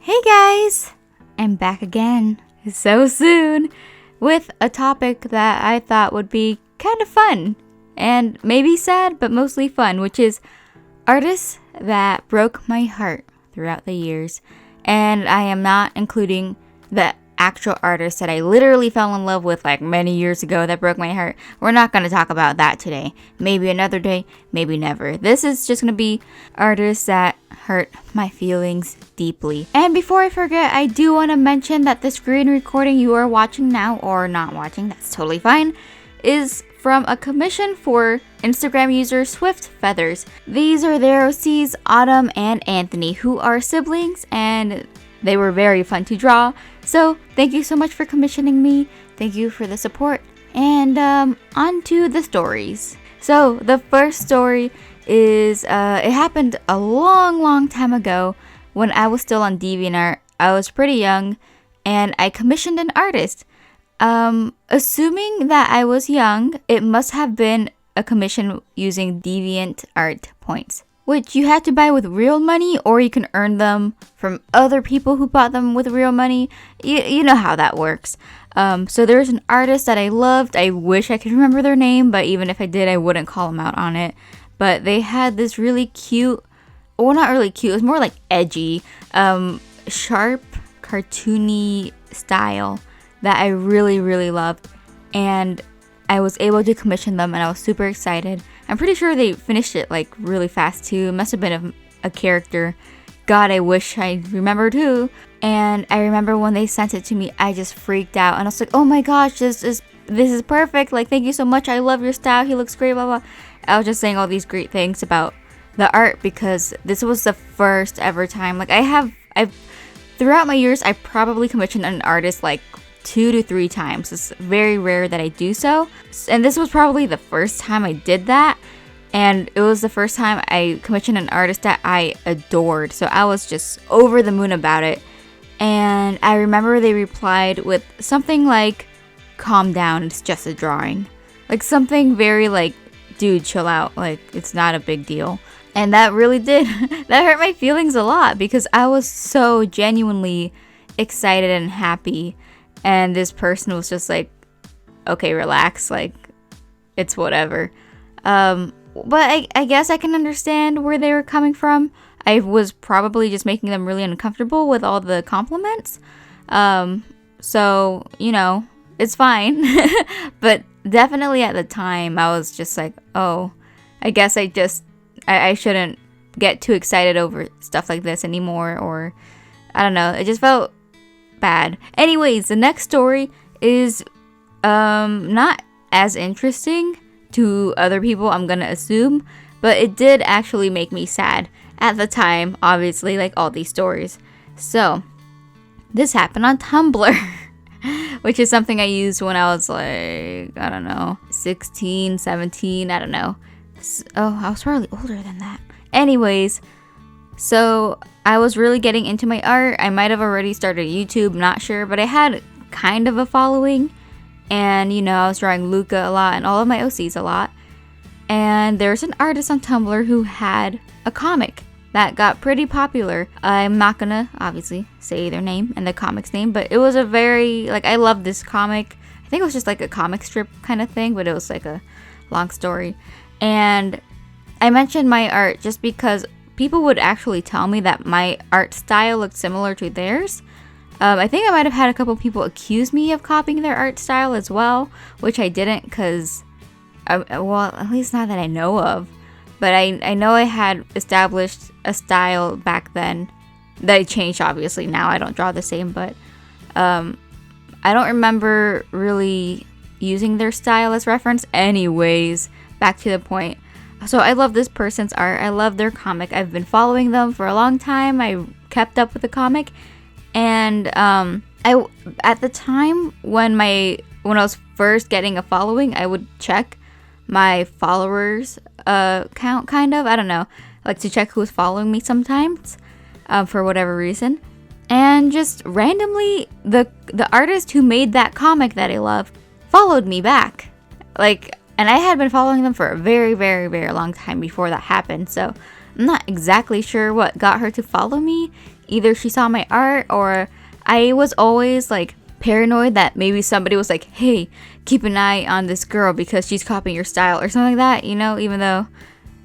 Hey guys! I'm back again so soon with a topic that I thought would be kind of fun and maybe sad, but mostly fun, which is artists that broke my heart throughout the years. And I am not including the actual artists that I literally fell in love with like many years ago that broke my heart. We're not going to talk about that today. Maybe another day, maybe never. This is just going to be artists that hurt my feelings deeply. And before I forget, I do want to mention that the screen recording you are watching now, or not watching, that's totally fine, is from a commission for Instagram user Swift Feathers. These are their OCs, Autumn and Anthony, who are siblings, and they were very fun to draw. So thank you so much for commissioning me. Thank you for the support. And on to the stories. So the first story is it happened a long time ago when I was still on DeviantArt. I was pretty young and I commissioned an artist. Assuming that I was young, it must have been a commission using DeviantArt points, which you had to buy with real money, or you can earn them from other people who bought them with real money. You know how that works. So there's an artist that I loved. I wish I could remember their name, but even if I did, I wouldn't call them out on it. But they had this really cute, well, not really cute, it was more like edgy, sharp, cartoony style that I really loved. And I was able to commission them and I was super excited. I'm pretty sure they finished it like really fast too. It must have been a character. God, I wish I remembered who. And I remember when they sent it to me, I just freaked out. And I was like, oh my gosh, this is perfect. Like, thank you so much. I love your style. He looks great, blah, blah. I was just saying all these great things about the art because this was the first ever time. Like, I've throughout my years, I probably commissioned an artist like 2 to 3 times. It's very rare that I do so. And this was probably the first time I did that. And it was the first time I commissioned an artist that I adored. So I was just over the moon about it. And I remember they replied with something like, calm down, it's just a drawing. Like something very like, dude, chill out. Like, it's not a big deal. And that really did. That hurt my feelings a lot because I was so genuinely excited and happy. And this person was just like, okay, relax, like, it's whatever. But I guess I can understand where they were coming from. I was probably just making them really uncomfortable with all the compliments. So, you know, it's fine. But definitely at the time, I was just like, oh, I guess I shouldn't get too excited over stuff like this anymore. Or, I don't know, it just felt bad. Anyways, the next story is not as interesting to other people, I'm gonna assume, but it did actually make me sad at the time, obviously, like all these stories. So this happened on Tumblr, which is something I used when I was like, I don't know, 16, 17, I don't know. Oh, I was probably older than that. Anyways, so I was really getting into my art. I might have already started YouTube, not sure, but I had kind of a following. And, you know, I was drawing Luca a lot and all of my OCs a lot. And there's an artist on Tumblr who had a comic that got pretty popular. I'm not gonna, obviously, say their name and the comic's name, but it was a very, like, I love this comic. I think it was just like a comic strip kind of thing, but it was like a long story. And I mentioned my art just because people would actually tell me that my art style looked similar to theirs. I think I might have had a couple people accuse me of copying their art style as well, which I didn't because, well, at least not that I know of. But I know I had established a style back then that I changed, obviously. Now I don't draw the same, but I don't remember really using their style as reference. Anyways, back to the point. So I love this person's art. I love their comic. I've been following them for a long time. I kept up with the comic. And I at the time when I was first getting a following, I would check my followers count, kind of. I don't know, like to check who was following me sometimes for whatever reason. And just randomly, the artist who made that comic that I love followed me back. Like, and I had been following them for a very long time before that happened. So I'm not exactly sure what got her to follow me, either she saw my art, or I was always like paranoid that maybe somebody was like, hey, keep an eye on this girl because she's copying your style or something like that, you know, even though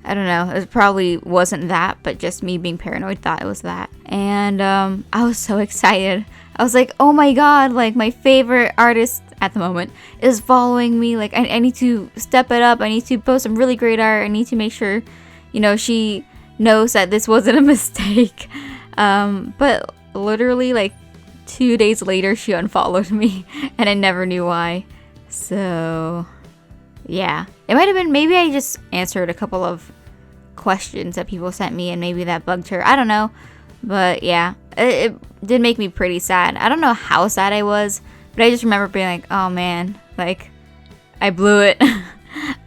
I don't know, it probably wasn't that, but just me being paranoid thought it was that. And I was so excited. I was like, oh my god, like my favorite artist at the moment is following me. Like I need to step it up. I need to post some really great art. I need to make sure, you know, she knows that this wasn't a mistake. But literally like 2 days later, she unfollowed me and I never knew why. So yeah, it might have been, maybe I just answered a couple of questions that people sent me and maybe that bugged her. I don't know. But yeah, it did make me pretty sad. I don't know how sad I was, but I just remember being like, oh man, like I blew it.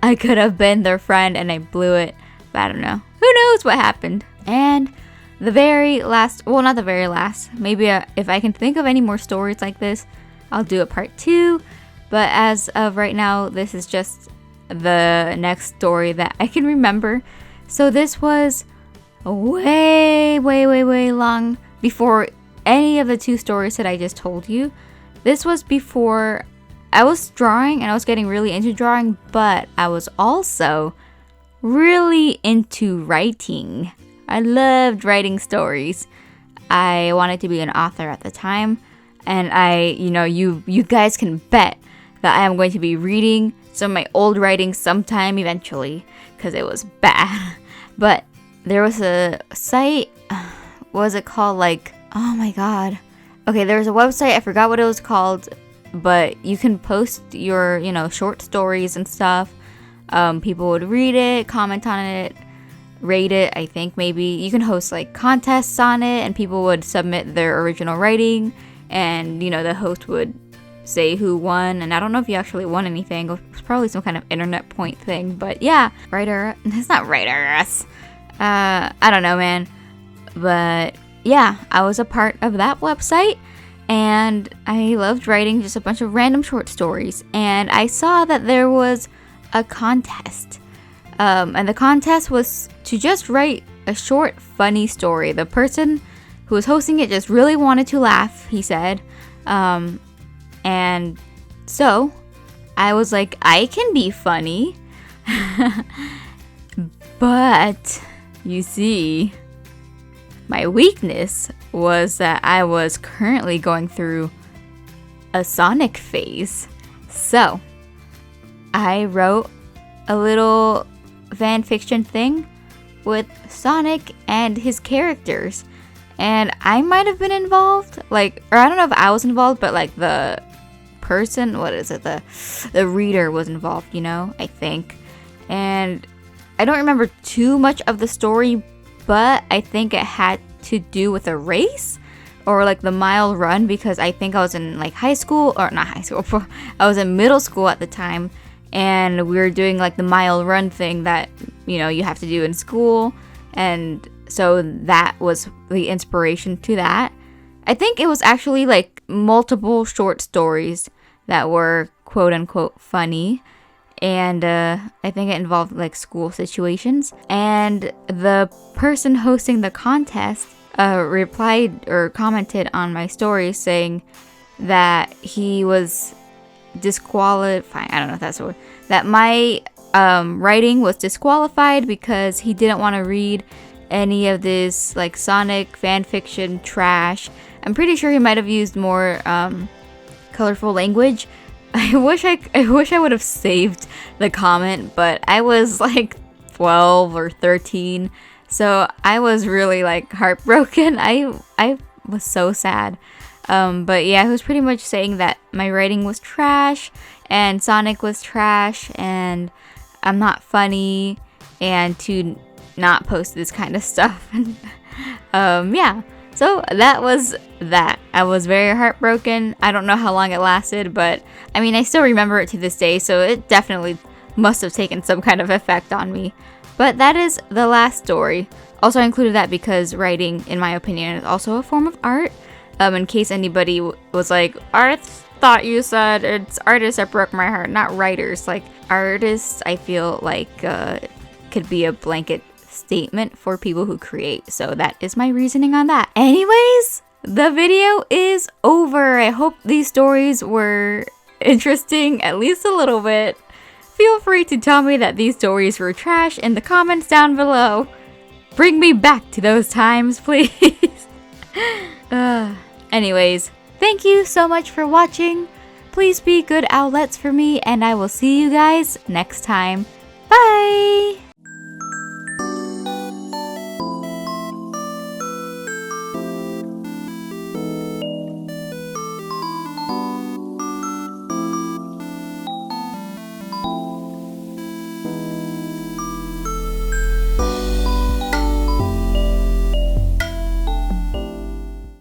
I could have been their friend and I blew it. But I don't know. Who knows what happened? And the very last, well, not the very last, maybe if I can think of any more stories like this, I'll do a part 2. But as of right now, this is just the next story that I can remember. So this was way long before any of the 2 stories that I just told you. This was before I was drawing and I was getting really into drawing, but I was also really into writing. I loved writing stories. I wanted to be an author at the time, and you guys can bet that I am going to be reading some of my old writing sometime eventually, because it was bad. But there was a site, what was it called? Like, oh my god. Okay, there was a website, I forgot what it was called, but you can post your, short stories and stuff. People would read it, comment on it, rate it, I think maybe. You can host like contests on it, and people would submit their original writing, and, the host would say who won, and I don't know if you actually won anything. It was probably some kind of internet point thing, but yeah. It's not Writer-us. I don't know, man. But yeah, I was a part of that website, and I loved writing just a bunch of random short stories, and I saw that there was a contest. And the contest was to just write a short, funny story. The person who was hosting it just really wanted to laugh, he said. And so I was like, I can be funny. But you see, my weakness was that I was currently going through a Sonic phase. So I wrote a little fan fiction thing with Sonic and his characters, and I might have been involved, or I don't know if I was involved, but like the person, the reader was involved, I think. And I don't remember too much of the story, but I think it had to do with a race or like the mile run, because I think I was in like high school, or not high school, I was in middle school at the time, and we were doing like the mile run thing that, you have to do in school. And so that was the inspiration to that. I think it was actually like multiple short stories that were quote unquote funny. And I think it involved like school situations. And the person hosting the contest replied or commented on my story saying that he was disqualified. I don't know if that's the word. That my writing was disqualified because he didn't want to read any of this like Sonic fanfiction trash. I'm pretty sure he might have used more colorful language. I wish I would have saved the comment, but I was like 12 or 13, so I was really like heartbroken. I was so sad. But yeah, he was pretty much saying that my writing was trash and Sonic was trash and I'm not funny, and to not post this kind of stuff. Yeah. So that was that. I was very heartbroken. I don't know how long it lasted, but I mean, I still remember it to this day, so it definitely must have taken some kind of effect on me. But that is the last story. Also, I included that because writing, in my opinion, is also a form of art. In case anybody was like, I thought you said it's artists that broke my heart, not writers. Like, artists, I feel like could be a blanket statement for people who create. So that is my reasoning on that. Anyways, the video is over. I hope these stories were interesting, at least a little bit. Feel free to tell me that these stories were trash in the comments down below. Bring me back to those times, please. Anyways, thank you so much for watching. Please be good outlets for me, and I will see you guys next time. Bye!